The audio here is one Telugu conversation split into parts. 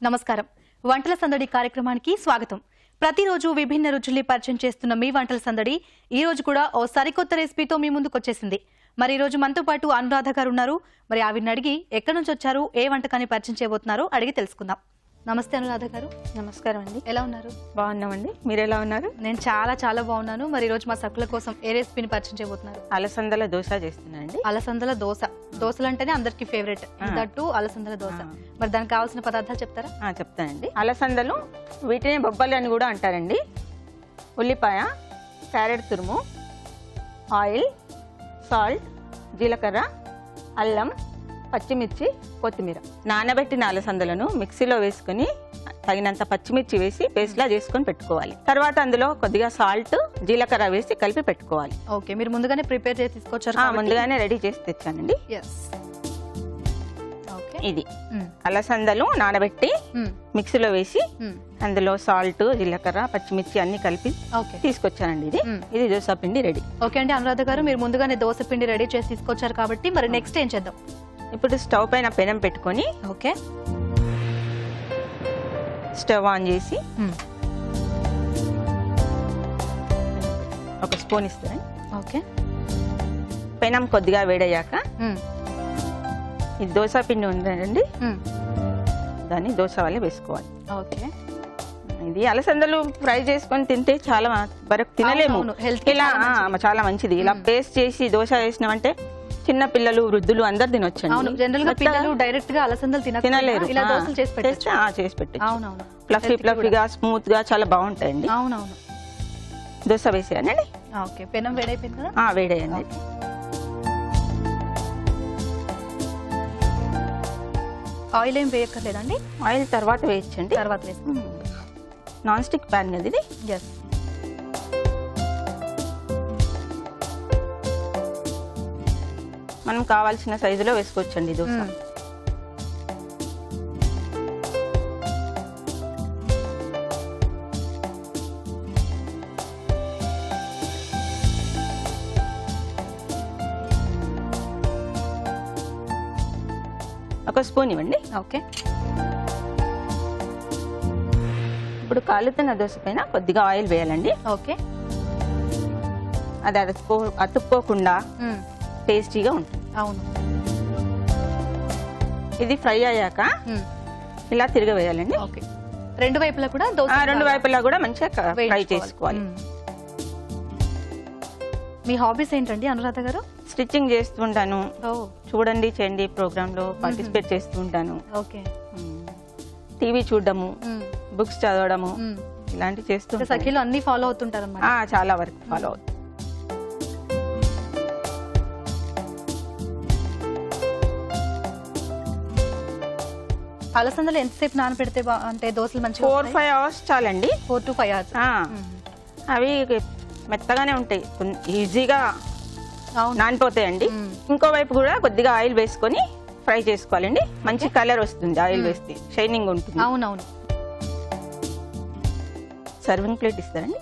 నమస్కారం. వంటల సందడి కార్యక్రమానికి స్వాగతం. ప్రతిరోజు విభిన్న రుచుల్ని పరిచయం చేస్తున్న మీ వంటల సందడి ఈ రోజు కూడా ఓ సరికొత్త రెసిపీతో మీ ముందుకు వచ్చేసింది. మరి ఈ రోజు మనతో పాటు అనురాధ గారు ఉన్నారు. మరి ఆవిడని అడిగి ఎక్కడి నుంచి వచ్చారు, ఏ వంటకాన్ని పరిచయం చేయబోతున్నారో అడిగి తెలుసుకుందాం. నమస్తే అనురాధ గారు. నమస్కారం అండి. ఎలా ఉన్నారు? బాగున్నామండి. మీరు ఎలా ఉన్నారు? నేను చాలా బాగున్నాను. మరి ఈ రోజు మా సకుల కోసం ఏ రెసిపీని పరిచయం చేయబోతున్నారు? అలసందల దోశ చేస్తున్నానండి. అలసందల దోశ. దోశలు అంటేనే అందరికి ఫేవరెట్, దట్టు అలసందల దోశ. మరి దానికి కావాల్సిన పదార్థాలు చెప్తారా? చెప్తానండి. అలసందలు వీటిని బొబ్బలు అని కూడా అంటారండి. ఉల్లిపాయ, క్యారెట్ తురుము, ఆయిల్, సాల్ట్, జీలకర్ర, అల్లం, పచ్చిమిర్చి, కొత్తిమీర. నానబెట్టిన అలసందలను మిక్సీలో వేసుకుని తగినంత పచ్చిమిర్చి వేసి పేస్ట్లా చేసుకొని పెట్టుకోవాలి. తర్వాత అందులో కొద్దిగా సాల్ట్, జీలకర్ర వేసి కలిపి పెట్టుకోవాలి. ఓకే, మీరు ముందుగానే ప్రిపేర్ చేసి తీసుకొచ్చారు? ముందుగానే రెడీ చేసి తెచ్చానండి. ఇది అలసందలు నానబెట్టి మిక్సీలో వేసి అందులో సాల్ట్, జీలకర్ర, పచ్చిమిర్చి అన్ని కలిపి తీసుకొచ్చానండి. ఇది దోశ పిండి రెడీ. ఓకే అండి అనురాధ గారు, మీరు ముందుగానే దోశ పిండి రెడీ చేసి తీసుకొచ్చారు కాబట్టి మరి నెక్స్ట్ ఏం చేద్దాం? ఇప్పుడు స్టవ్ పైన పెనం పెట్టుకొని స్టవ్ ఆన్ చేసి ఒక స్పూన్ ఇస్తాను. ఓకే, పెనం కొద్దిగా వేడయ్యాక ఈ దోశ పిండి ఉందండి, దాన్ని దోశ వల్ల వేసుకోవాలి. ఓకే, ఇది అలసందలు ఫ్రై చేసుకొని తింటే చాలా వరకు తినలేము, ఇలా చాలా మంచిది. ఇలా పేస్ట్ చేసి దోశ వేసినామంటే చిన్న పిల్లలు, వృద్ధులు అందరు తినొచ్చండి. జనరల్ గా పిల్లలు డైరెక్ట్ గా అలసందలు తినలేరు. ఇలా దోశలు చేసి పెట్టచ్చు. ఫ్లఫీగా స్మూత్ గా చాలా బాగుంటాయండి. అవునవును. దోశ వేసేయాలండి. ఓకే, పెనం వేడైపోయింది కదా? వేడేయండి. ఆయిల్ ఏం వేయక్కర్లేదండి? ఆయిల్ తర్వాత వేయచ్చండి. తర్వాత వేసి నాన్ స్టిక్ ప్యాన్ కదా ఇది. మనం కావాల్సిన సైజులో వేసుకోవచ్చండి దోశ. ఒక స్పూన్ ఇవ్వండి. ఓకే, ఇప్పుడు కాలుతున్న దోశ పైన కొద్దిగా ఆయిల్ వేయాలండి. ఓకే, అది అతుక్కోకుండా టేస్టీగా ఉంటుంది. అవును. ఇది ఫ్రై అయ్యాక ఇలా తిరగవేయాలండి. ఓకే, రెండు వైపులా కూడా రెండు వైపులా కూడా మంచిగా ఫ్రై చేసుకోవాలి. మీ హాబీస్ ఏంటండి అనురాధ గారు? స్టిచ్చింగ్ చేస్తుంటాను. చూడండి చేయండి ప్రోగ్రామ్ లో పార్టిసిపేట్ చేస్తూ ఉంటాను. ఓకే, టీవీ చూడడము, బుక్స్ చదవడము ఇలాంటివి చేస్తూ సఖీలో అన్ని ఫాలో అవుతుంటారు అన్నమాట. చాలా వరకు ఫాలో అవుతుంది. అలసందలు ఎంతసేపు నానబెడితే అంటే దోశలు మంచిగా? 4-5 hours చాలండి. 4 to 5 hours. అవి మెత్తగానే ఉంటాయి, ఈజీగా నానిపోతాయండి. ఇంకోవైపు కూడా కొద్దిగా ఆయిల్ వేసుకొని ఫ్రై చేసుకోవాలండి. మంచి కలర్ వస్తుంది ఆయిల్ వేస్తే, షైనింగ్ ఉంటుంది. అవునవును. సర్వింగ్ ప్లేట్ ఇస్తారండి.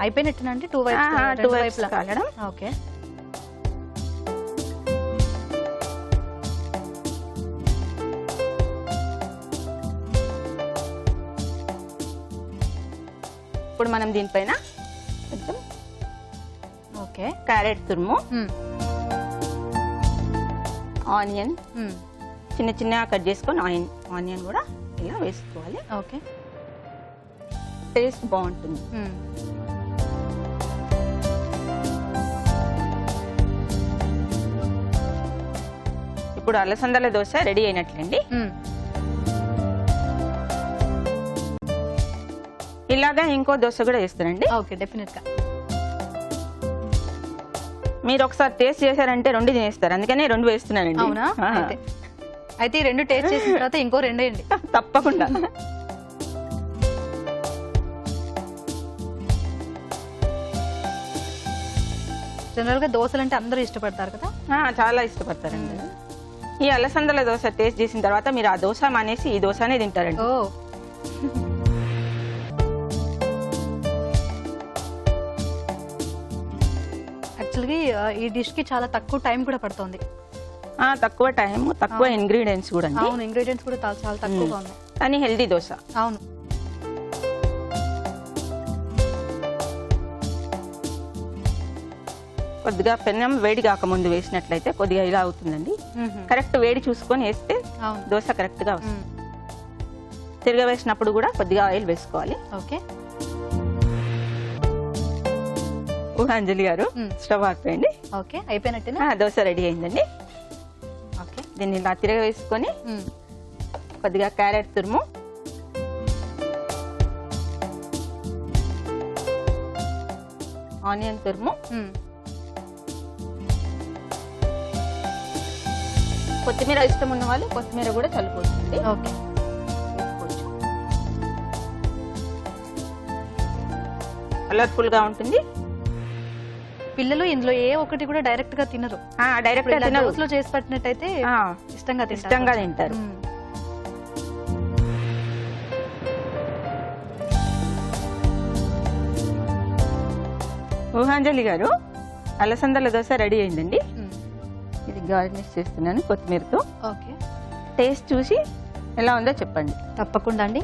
అయిపోయినట్టునండి. 2 వైపులా కాలడం. ఓకే, ఇప్పుడు మనం దీనిపైన కొంచెం క్యారెట్ తురుము, ఆనియన్ చిన్న చిన్నగా కట్ చేసుకొని ఆనియన్ కూడా ఇలా వేసుకోవాలి. ఓకే, టేస్ట్ బాగుంటుంది. ఇప్పుడు అలసందల దోశ రెడీ అయినట్లండి. ఇలాగా ఇంకో దోశ కూడా వేస్తారండి. ఓకే, డెఫినెట్ గా. మీరు ఒకసారి టేస్ట్ చేశారంటే 2 తినేస్తారు, అందుకనే 2 వేస్తున్నానండి. అవునా? అయితే ఈ 2 టేస్ట్ చేసిన తర్వాత ఇంకో 2 వేయండి. తప్పకుండా. జనరల్ గా దోశలు అంటే అందరూ ఇష్టపడతారు కదా? చాలా ఇష్టపడతారండి. ఈ అలసందల దోశ టేస్ట్ చేసిన తర్వాత మీరు ఆ దోశ మానేసి ఈ దోశనే తింటారండి. యాక్చువల్గా ఈ డిష్ కి చాలా తక్కువ టైం కూడా పడుతుంది. తక్కువ టైం, తక్కువ ఇంగ్రీడియంట్స్ కూడా అండి. అవును, ఇంగ్రీడియంట్స్ కూడా చాలా తక్కువగా ఉన్నాయి కానీ హెల్దీ దోశ. అవును. కొద్దిగా పెనం వేడి కాకముందు వేసినట్లయితే కొద్దిగా ఇలా అవుతుందండి. కరెక్ట్ వేడి చూసుకొని వేస్తే అవును, దోశ కరెక్ట్ గా వస్తుంది. తిరగవేసినప్పుడు కూడా కొద్దిగా ఆయిల్ వేసుకోవాలి. ఓకే. ఊహాంజలి గారు స్టవ్ ఆపేయండి. ఓకే, అయిపోయినట్టేనా? దోశ రెడీ అయిందండి. ఓకే, దీన్ని ఇలా తిరగవేసుకొని కొద్దిగా క్యారెట్ తురుము, ఆనియన్ తురుము, కొత్తిమీర ఇష్టం ఉన్న వాళ్ళు కొత్తిమీర కూడా చల్లుకోవచ్చు. ఓకే, వేసుకోవచ్చు. కలర్ఫుల్ గా ఉంటుంది. పిల్లలు ఇందులో ఏ ఒక్కటి కూడా డైరెక్ట్ గా తినరు. డైరెక్ట్ గా దోశలో చేసి పెట్టినట్టయితే ఇష్టంగా తింటారు. ఊహాంజలి గారు, అలసందల దోశ రెడీ అయిందండి. ఇది గార్నిష్ చేస్తున్నాను కొత్తిమీరతో. ఓకే, టేస్ట్ చూసి ఎలా ఉందో చెప్పండి. తప్పకుండా అండి.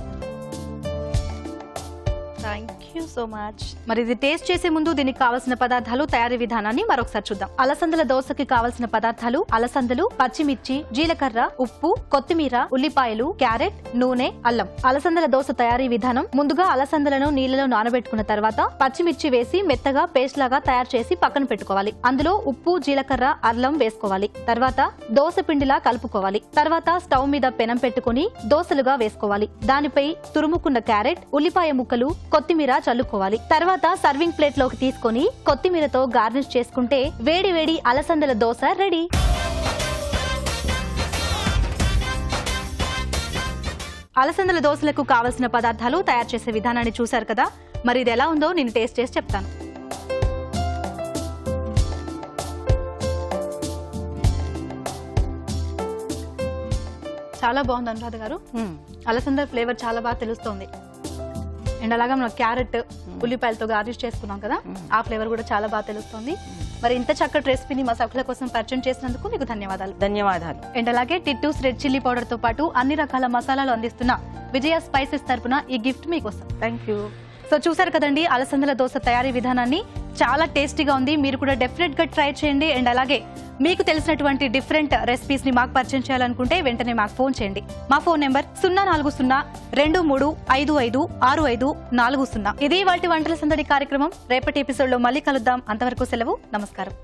Thank you so much. మరి ఇది టేస్ట్ చేసే ముందు దీనికి కావాల్సిన పదార్థాలు, తయారీ విధానాన్ని మరొకసారి చూద్దాం. అలసందల దోశకి కావాల్సిన పదార్థాలు: అలసందలు, పచ్చిమిర్చి, జీలకర్ర, ఉప్పు, కొత్తిమీర, ఉల్లిపాయలు, క్యారెట్, నూనె, అల్లం. అలసందల దోశ తయారీ విధానం: ముందుగా అలసందలను నీళ్లలో నానబెట్టుకున్న తర్వాత పచ్చిమిర్చి వేసి మెత్తగా పేస్ట్ లాగా తయారు చేసి పక్కన పెట్టుకోవాలి. అందులో ఉప్పు, జీలకర్ర, అల్లం వేసుకోవాలి. తర్వాత దోశ పిండిలా కలుపుకోవాలి. తర్వాత స్టవ్ మీద పెనం పెట్టుకుని దోశలుగా వేసుకోవాలి. దానిపై తురుముకున్న క్యారెట్, ఉల్లిపాయ ముక్కలు, కొత్తిమీర చల్లుకోవాలి. తర్వాత సర్వింగ్ ప్లేట్ లోకి తీసుకొని కొత్తిమీరతో గార్నిష్ చేసుకుంటే వేడి వేడి అలసందల దోశ రెడీ. అలసందల దోశలకు కావలసిన పదార్థాలు, తయారు చేసే విధానాన్ని చూశారు కదా. మరి ఇది ఎలా ఉందో నేను టేస్ట్ చేసి చెప్తాను. చాలా బాగుంది అనురాధ గారు. అలసందల ఫ్లేవర్ చాలా బాగా తెలుస్తోంది. అండ్ అలాగా మనం క్యారెట్, ఉల్లిపాయలతో గార్నిష్ చేసుకున్నాం కదా, ఆ ఫ్లేవర్ కూడా చాలా బాగా తెలుస్తుంది. మరి ఇంత చక్కటి రెసిపీని మా సభ్యుల కోసం పరిచయం చేసినందుకు మీకు ధన్యవాదాలు. ధన్యవాదాలు. అండ్ అలాగే టిట్టూస్ రెడ్ చిల్లీ పౌడర్ తో పాటు అన్ని రకాల మసాలాలు అందిస్తున్న విజయ స్పైసెస్ తరపున ఈ గిఫ్ట్ మీకోసం. Thank you. సో చూసారు కదండి అలసందల దోశ తయారీ విధానాన్ని. చాలా టేస్టీగా ఉంది. మీరు కూడా డెఫినెట్ గా ట్రై చేయండి. అండ్ అలాగే మీకు తెలిసినటువంటి డిఫరెంట్ రెసిపీస్ ని మాకు పరిచయం చేయాలనుకుంటే వెంటనే మాకు ఫోన్ చేయండి. మా ఫోన్ నెంబర్ 04023556540. ఇది వాటి వంటల సందడి కార్యక్రమం. రేపటి ఎపిసోడ్ లో మళ్ళీ కలుద్దాం. అంతవరకు సెలవు. నమస్కారం.